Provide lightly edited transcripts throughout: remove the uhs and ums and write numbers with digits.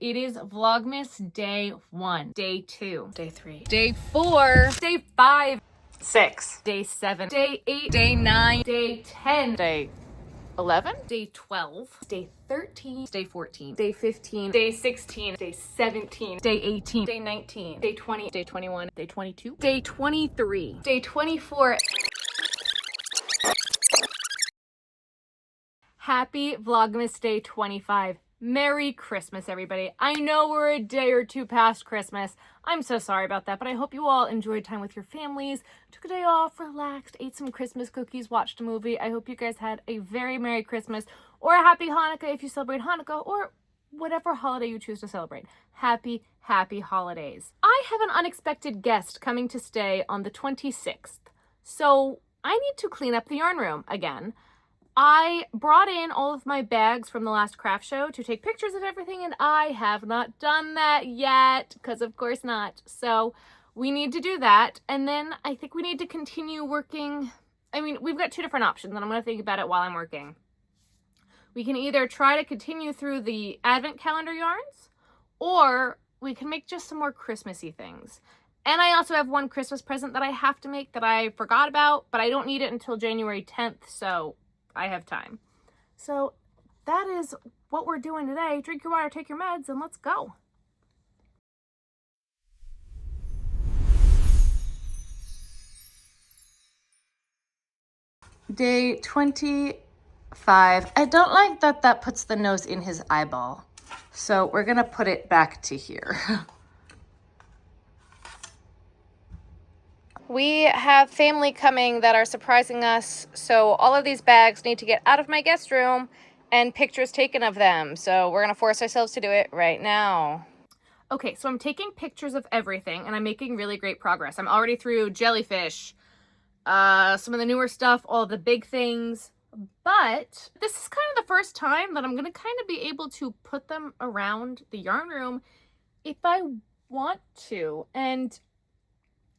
It is Vlogmas day 1, day 2, day 3, day 4, day 5, 6, day 7, day 8, day 9, day 10, day 11, day 12, day 13, day 14, day 15, day 16, day 17, day 18, day 19, day 20, day 21, day 22, day 23, day 24. Happy Vlogmas day 25. Merry Christmas, everybody. I know we're a day or two past Christmas. I'm so sorry about that, but I hope you all enjoyed time with your families, took a day off, relaxed, ate some Christmas cookies, watched a movie. I hope you guys had a very Merry Christmas or a Happy Hanukkah if you celebrate Hanukkah, or whatever holiday you choose to celebrate. Happy, happy holidays. I have an unexpected guest coming to stay on the 26th, so I need to clean up the yarn room again. I brought in all of my bags from the last craft show to take pictures of everything, and I have not done that yet, because of course not. So we need to do that, and then I think we need to continue working. I mean, we've got two different options, and I'm going to think about it while I'm working. We can either try to continue through the advent calendar yarns, or we can make just some more Christmassy things. And I also have one Christmas present that I have to make that I forgot about, but I don't need it until January 10th, so I have time. So that is what we're doing today. Drink your water, take your meds, and let's go. Day 25. I don't like that that puts the nose in his eyeball. So we're gonna put it back to here. We have family coming that are surprising us, so all of these bags need to get out of my guest room and pictures taken of them. So we're gonna force ourselves to do it right now. Okay, so I'm taking pictures of everything and I'm making really great progress. I'm already through jellyfish, some of the newer stuff, all the big things, but this is kind of the first time that I'm gonna kind of be able to put them around the yarn room if I want to. And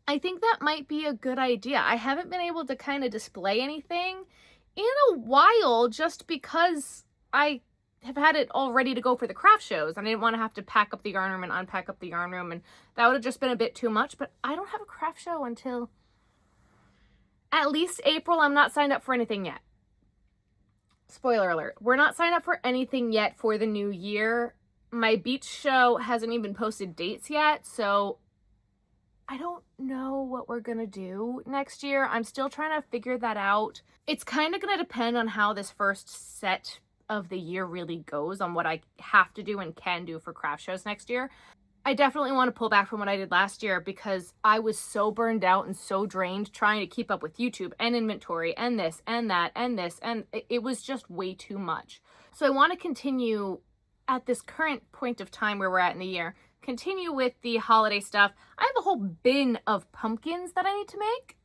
I think that might be a good idea. I haven't been able to kind of display anything in a while just because I have had it all ready to go for the craft shows. I didn't want to have to pack up the yarn room and unpack up the yarn room, and that would have just been a bit too much. But I don't have a craft show until at least April. I'm not signed up for anything yet. Spoiler alert. We're not signed up for anything yet for the new year. My beach show hasn't even posted dates yet, so I don't know what we're gonna do next year. I'm still trying to figure that out. It's kind of gonna depend on how this first set of the year really goes, on what I have to do and can do for craft shows next year. I definitely want to pull back from what I did last year because I was so burned out and so drained trying to keep up with YouTube and inventory and this and that and this, and it was just way too much. So I want to continue at this current point of time where we're at in the year, continue with the holiday stuff. I have a whole bin of pumpkins that I need to make.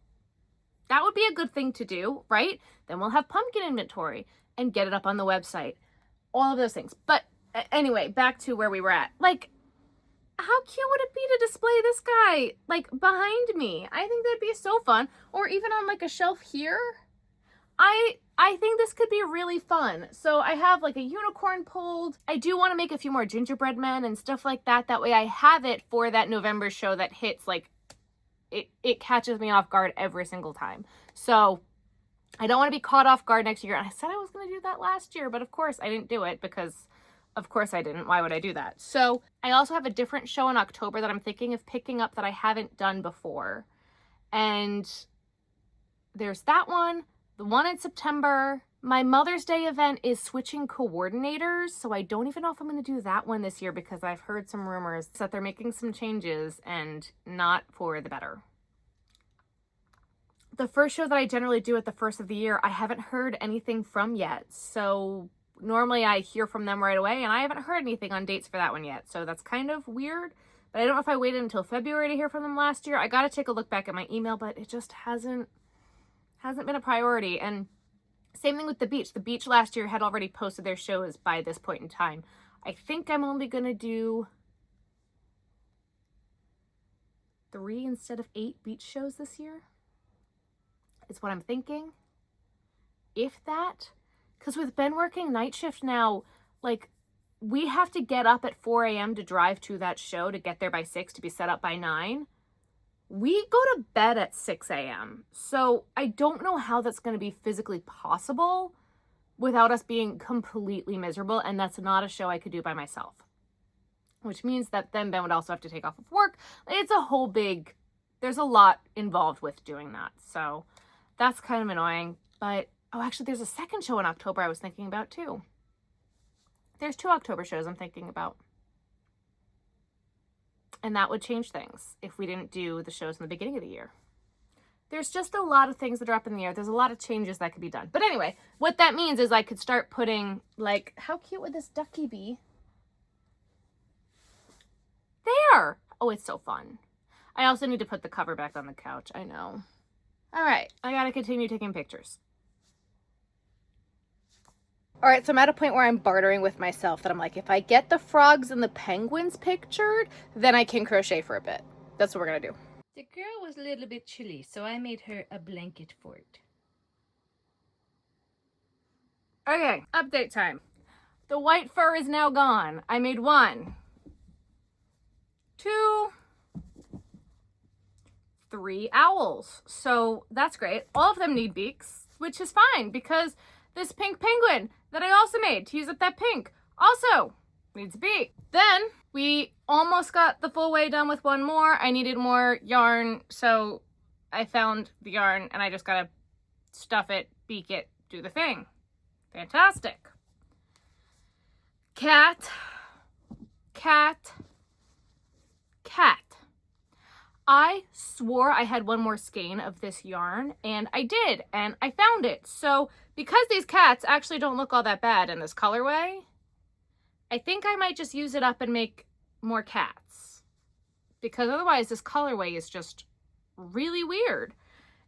That would be a good thing to do, right? Then we'll have pumpkin inventory and get it up on the website. All of those things. But anyway, back to where we were at. Like, how cute would it be to display this guy, like, behind me? I think that'd be so fun. Or even on, like, a shelf here. I think this could be really fun. So I have like a unicorn pulled. I do want to make a few more gingerbread men and stuff like that. That way I have it for that November show that hits, like, it catches me off guard every single time. So I don't want to be caught off guard next year. And I said I was going to do that last year, but of course I didn't do it because of course I didn't. Why would I do that? So I also have a different show in October that I'm thinking of picking up that I haven't done before. And there's that one. The one in September. My Mother's Day event is switching coordinators, so I don't even know if I'm going to do that one this year because I've heard some rumors that they're making some changes and not for the better. The first show that I generally do at the first of the year, I haven't heard anything from yet. So normally I hear from them right away, and I haven't heard anything on dates for that one yet. So that's kind of weird. But I don't know if I waited until February to hear from them last year. I got to take a look back at my email, but it just hasn't been a priority. And same thing with the beach. The beach last year had already posted their shows by this point in time. I think I'm only going to do 3 instead of 8 beach shows this year. Is what I'm thinking. If that. Because with Ben working night shift now, like, we have to get up at 4 a.m. to drive to that show to get there by 6 to be set up by 9. We go to bed at 6 a.m. So I don't know how that's going to be physically possible without us being completely miserable. And that's not a show I could do by myself, which means that then Ben would also have to take off of work. It's a whole big, there's a lot involved with doing that. So that's kind of annoying. But, oh, actually, there's a second show in October I was thinking about too. There's 2 October shows I'm thinking about. And that would change things if we didn't do the shows in the beginning of the year. There's just a lot of things that are up in the air. There's a lot of changes that could be done. But anyway, what that means is I could start putting, like, how cute would this ducky be? There! Oh, it's so fun. I also need to put the cover back on the couch. I know. All right, I gotta continue taking pictures. All right, so I'm at a point where I'm bartering with myself that I'm like, if I get the frogs and the penguins pictured, then I can crochet for a bit. That's what we're gonna do. The girl was a little bit chilly, so I made her a blanket fort. Okay, update time. The white fur is now gone. I made 1, 2, 3 owls. So that's great. All of them need beaks, which is fine because this pink penguin that I also made to use up that pink also needs a beak. Then we almost got the full way done with 1 more. I needed more yarn, so I found the yarn and I just gotta stuff it, beak it, do the thing. Fantastic. Cat, cat, cat. I swore I had 1 more skein of this yarn, and I did, and I found it. So because these cats actually don't look all that bad in this colorway, I think I might just use it up and make more cats. Because otherwise this colorway is just really weird.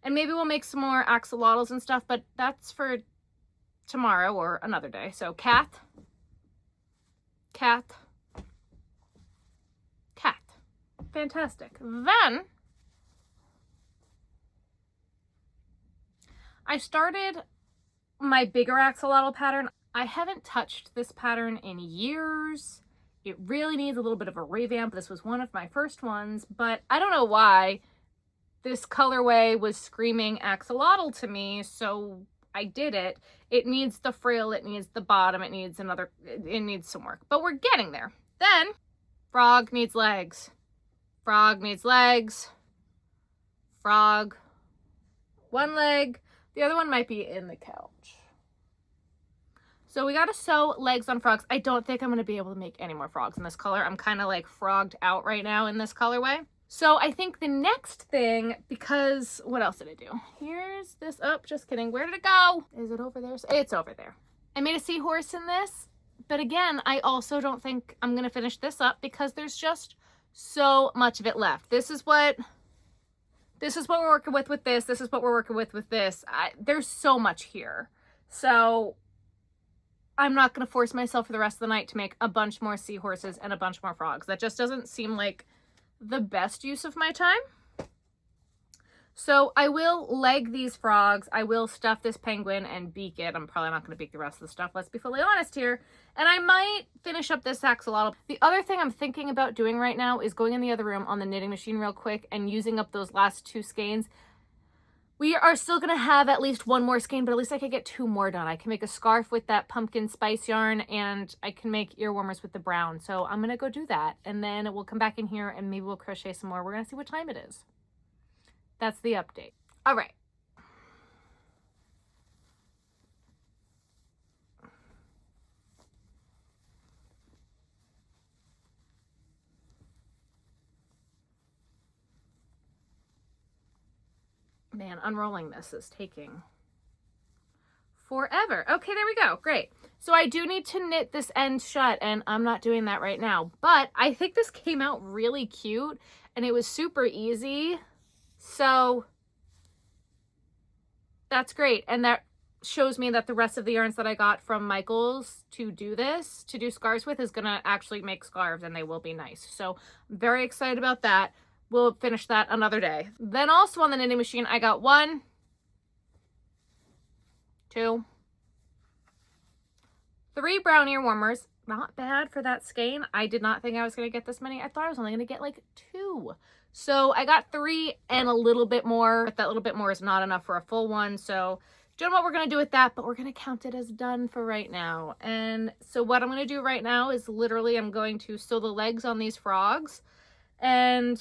And maybe we'll make some more axolotls and stuff, but that's for tomorrow or another day. So cat, cat, cat. Fantastic. Then I started my bigger axolotl pattern. I haven't touched this pattern in years. It really needs a little bit of a revamp. This was one of my first ones, but I don't know why this colorway was screaming axolotl to me, so I did it. It needs the frill, it needs the bottom, it needs some work, but we're getting there. Then frog needs legs. Frog needs legs. Frog. 1 leg. The other one might be in the couch. So we gotta sew legs on frogs. I don't think I'm gonna be able to make any more frogs in this color. I'm kind of like frogged out right now in this colorway. So I think the next thing, because what else did I do? Here's this, oh, just kidding. Where did it go? Is it over there? It's over there. I made a seahorse in this, but again, I also don't think I'm gonna finish this up because there's just so much of it left. This is what we're working with this. This is what we're working with this. There's so much here. So I'm not going to force myself for the rest of the night to make a bunch more seahorses and a bunch more frogs. That just doesn't seem like the best use of my time. So I will leg these frogs. I will stuff this penguin and beak it. I'm probably not going to beak the rest of the stuff. Let's be fully honest here. And I might finish up this axolotl. The other thing I'm thinking about doing right now is going in the other room on the knitting machine real quick and using up those last 2 skeins. We are still going to have at least 1 more skein, but at least I could get 2 more done. I can make a scarf with that pumpkin spice yarn, and I can make ear warmers with the brown. So I'm going to go do that, and then we'll come back in here and maybe we'll crochet some more. We're going to see what time it is. That's the update. All right. Man, unrolling this is taking forever. Okay, there we go. Great. So I do need to knit this end shut, and I'm not doing that right now, but I think this came out really cute and it was super easy. So that's great. And that shows me that the rest of the yarns that I got from Michael's to do scarves with is going to actually make scarves, and they will be nice. So I'm very excited about that. We'll finish that another day. Then also on the knitting machine, I got 1, 2, 3 brown ear warmers. not bad for that skein. I did not think I was going to get this many. I thought I was only going to get like 2. So I got 3 and a little bit more, but that little bit more is not enough for a full one. So don't know what we're going to do with that, but we're going to count it as done for right now. And so what I'm going to do right now is literally I'm going to sew the legs on these frogs, and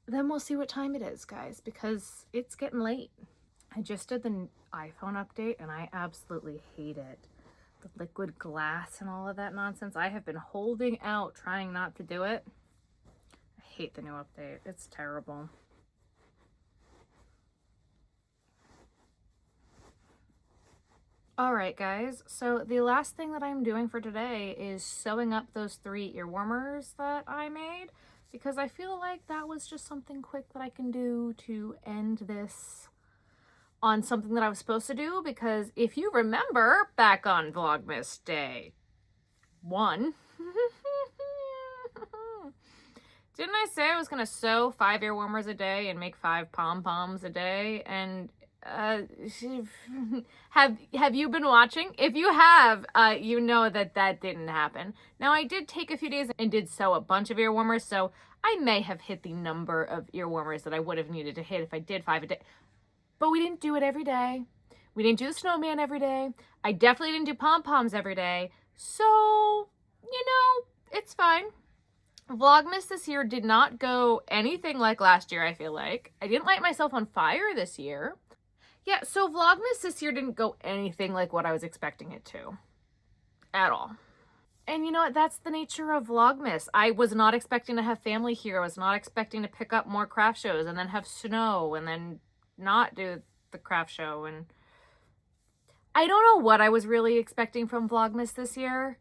then we'll see what time it is, guys, because it's getting late. I just did the iPhone update and I absolutely hate it. The liquid glass and all of that nonsense. I have been holding out, trying not to do it. I hate the new update. It's terrible. All right, guys. So the last thing that I'm doing for today is sewing up those 3 ear warmers that I made, because I feel like that was just something quick that I can do to end this on something that I was supposed to do. Because if you remember back on Vlogmas Day 1, didn't I say I was going to sew 5 ear warmers a day and make 5 pom-poms a day? And have you been watching? If you have, you know that that didn't happen. Now, I did take a few days and did sew a bunch of ear warmers, so I may have hit the number of ear warmers that I would have needed to hit if I did 5 a day. But we didn't do it every day. We didn't do the snowman every day. I definitely didn't do pom-poms every day. So, you know, it's fine. Vlogmas this year did not go anything like last year, I feel like. I didn't light myself on fire this year. Yeah, so Vlogmas this year didn't go anything like what I was expecting it to. At all. And you know what? That's the nature of Vlogmas. I was not expecting to have family here. I was not expecting to pick up more craft shows and then have snow and then not do the craft show. And I don't know what I was really expecting from Vlogmas this year.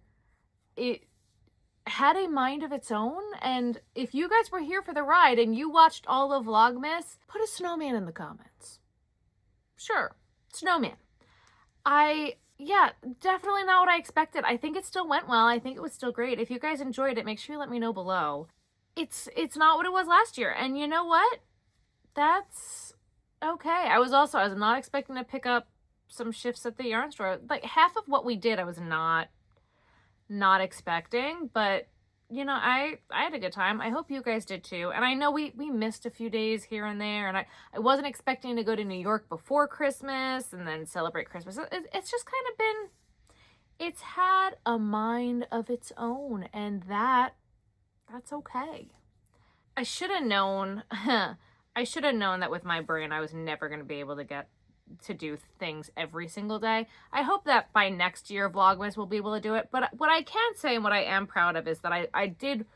It had a mind of its own. And if you guys were here for the ride and you watched all of Vlogmas, put a snowman in the comments. Sure, snowman. Yeah, definitely not what I expected. I think it still went well. I think it was still great. If you guys enjoyed it, make sure you let me know below. It's not what it was last year. And you know what? That's okay. I was not expecting to pick up some shifts at the yarn store. Like half of what we did, I was not expecting, but you know, I had a good time. I hope you guys did too. And I know we missed a few days here and there, and I wasn't expecting to go to New York before Christmas and then celebrate Christmas. It's just kind of been, it's had a mind of its own, and that's okay. I should have known, that with my brain, I was never going to be able to get to do things every single day. I hope that by next year Vlogmas we'll be able to do it. But what I can say and what I am proud of is that I did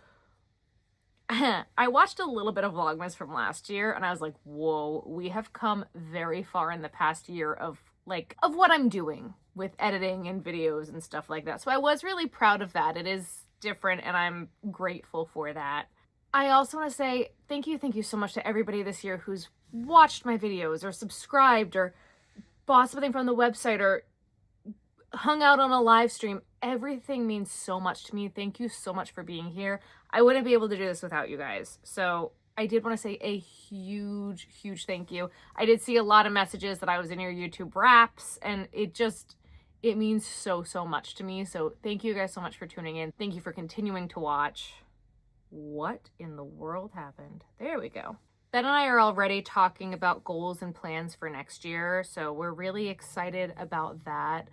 I watched a little bit of Vlogmas from last year and I was like, whoa, we have come very far in the past year of what I'm doing with editing and videos and stuff like that. So I was really proud of that. It is different and I'm grateful for that. I also want to say thank you so much to everybody this year who's watched my videos or subscribed or bought something from the website or hung out on a live stream. Everything means so much to me. Thank you so much for being here. I wouldn't be able to do this without you guys. So I did want to say a huge thank you. I did see a lot of messages that I was in your YouTube wraps, and it means so much to me. So thank you guys so much for tuning in. Thank you for continuing to watch. What in the world happened? There we go. Ben and I are already talking about goals and plans for next year, so we're really excited about that.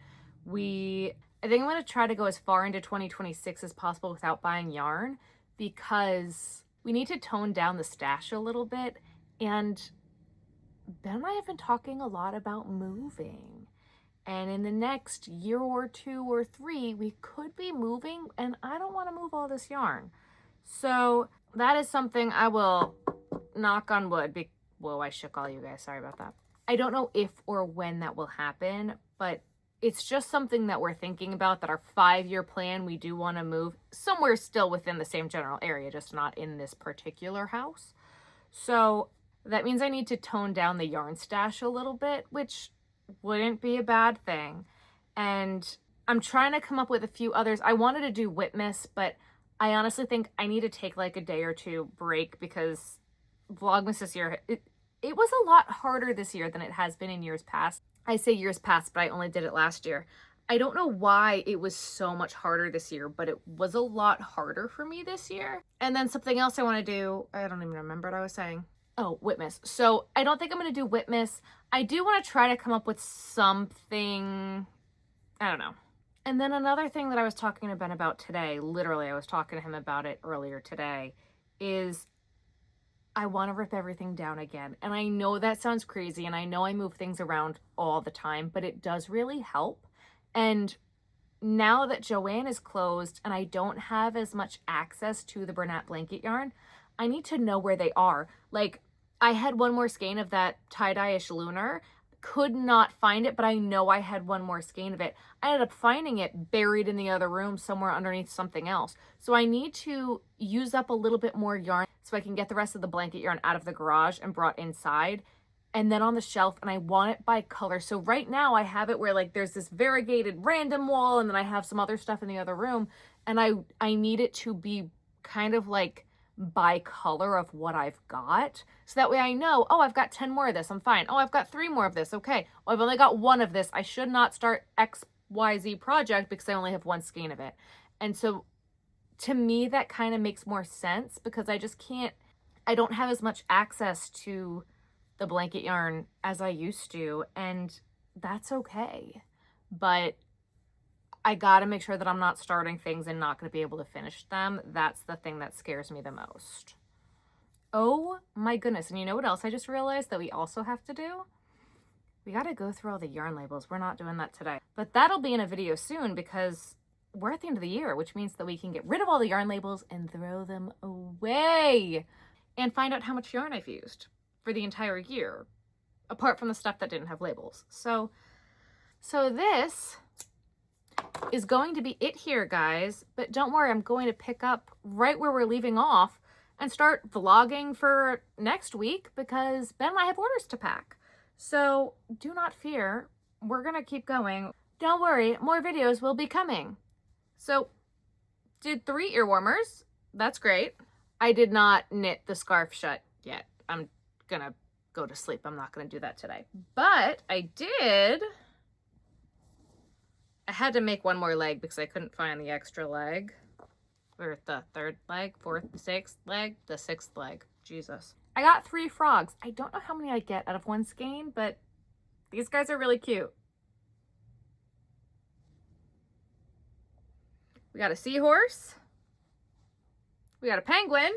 I think I'm going to try to go as far into 2026 as possible without buying yarn, because we need to tone down the stash a little bit, and Ben and I have been talking a lot about moving. And in the next year or 2 or 3, we could be moving, and I don't want to move all this yarn. So that is something I will knock on wood. Whoa, I shook all you guys. Sorry about that. I don't know if or when that will happen, but it's just something that we're thinking about, that our 5-year plan, we do want to move somewhere still within the same general area, just not in this particular house. So that means I need to tone down the yarn stash a little bit, which wouldn't be a bad thing. And I'm trying to come up with a few others. I wanted to do Whitmas, but I honestly think I need to take like a day or 2 break, because Vlogmas this year, it was a lot harder this year than it has been in years past. I say years past, but I only did it last year. I don't know why it was so much harder this year, but it was a lot harder for me this year. And then something else I want to do, I don't even remember what I was saying. Oh, Whitmas. So I don't think I'm going to do Whitmas. I do want to try to come up with something, I don't know. And then another thing that I was talking to Ben about today, literally I was talking to him about it earlier today, is I want to rip everything down again. And I know that sounds crazy, and I know I move things around all the time, but it does really help. And now that Joann is closed and I don't have as much access to the Bernat blanket yarn, I need to know where they are. Like, I had one more skein of that tie-dye-ish lunar, could not find it, but I know I had one more skein of it. I ended up finding it buried in the other room somewhere underneath something else. So I need to use up a little bit more yarn so I can get the rest of the blanket yarn out of the garage and brought inside and then on the shelf, and I want it by color. So right now I have it where like there's this variegated random wall, and then I have some other stuff in the other room, and I need it to be kind of like by color of what I've got. So that way I know, oh, I've got 10 more of this, I'm fine. Oh, I've got 3 more of this, okay. Oh, I've only got 1 of this. I should not start XYZ project because I only have 1 skein of it. And so to me, that kind of makes more sense because I just can't, I don't have as much access to the blanket yarn as I used to, and that's okay. But I gotta make sure that I'm not starting things and not gonna be able to finish them. That's the thing that scares me the most. Oh my goodness, and you know what else I just realized that we also have to do? We gotta go through all the yarn labels. We're not doing that today. But that'll be in a video soon because we're at the end of the year, which means that we can get rid of all the yarn labels and throw them away and find out how much yarn I've used for the entire year, apart from the stuff that didn't have labels. So this is going to be it here, guys, but don't worry, I'm going to pick up right where we're leaving off and start vlogging for next week because Ben and I have orders to pack. So do not fear, we're gonna keep going. Don't worry, more videos will be coming. So did 3 ear warmers, that's great. I did not knit the scarf shut yet. I'm gonna go to sleep. I'm not gonna do that today. But I had to make 1 more leg because I couldn't find the extra leg. Or the 3rd leg, 4th, 6th leg, the 6th leg. Jesus. I got 3 frogs. I don't know how many I get out of 1 skein, but these guys are really cute. We got a seahorse. We got a penguin.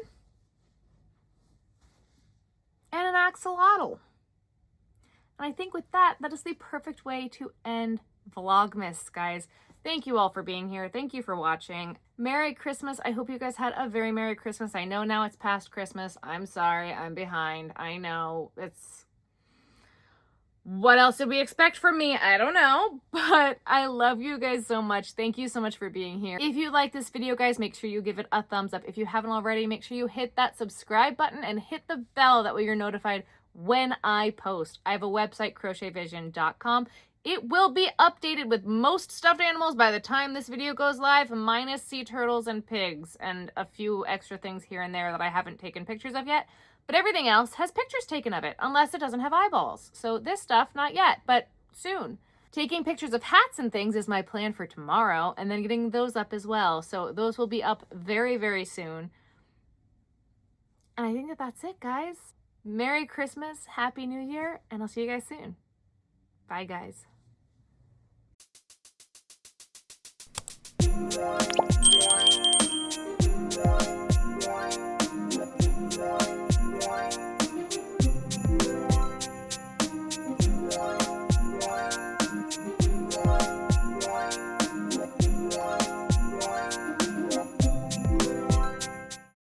And an axolotl. And I think with that, that is the perfect way to end Vlogmas, guys. Thank you all for being here. Thank you for watching. Merry Christmas. I hope you guys had a very Merry Christmas. I know now it's past Christmas. I'm sorry. I'm behind. I know. It's... What else did we expect from me? I don't know, but I love you guys so much. Thank you so much for being here. If you like this video, guys, make sure you give it a thumbs up. If you haven't already, make sure you hit that subscribe button and hit the bell. That way you're notified when I post. I have a website, crochetvision.com. It will be updated with most stuffed animals by the time this video goes live, minus sea turtles and pigs and a few extra things here and there that I haven't taken pictures of yet. But everything else has pictures taken of it, unless it doesn't have eyeballs. So this stuff, not yet, but soon. Taking pictures of hats and things is my plan for tomorrow, and then getting those up as well. So those will be up very, very soon. And I think that that's it, guys. Merry Christmas, Happy New Year, and I'll see you guys soon. Bye, guys.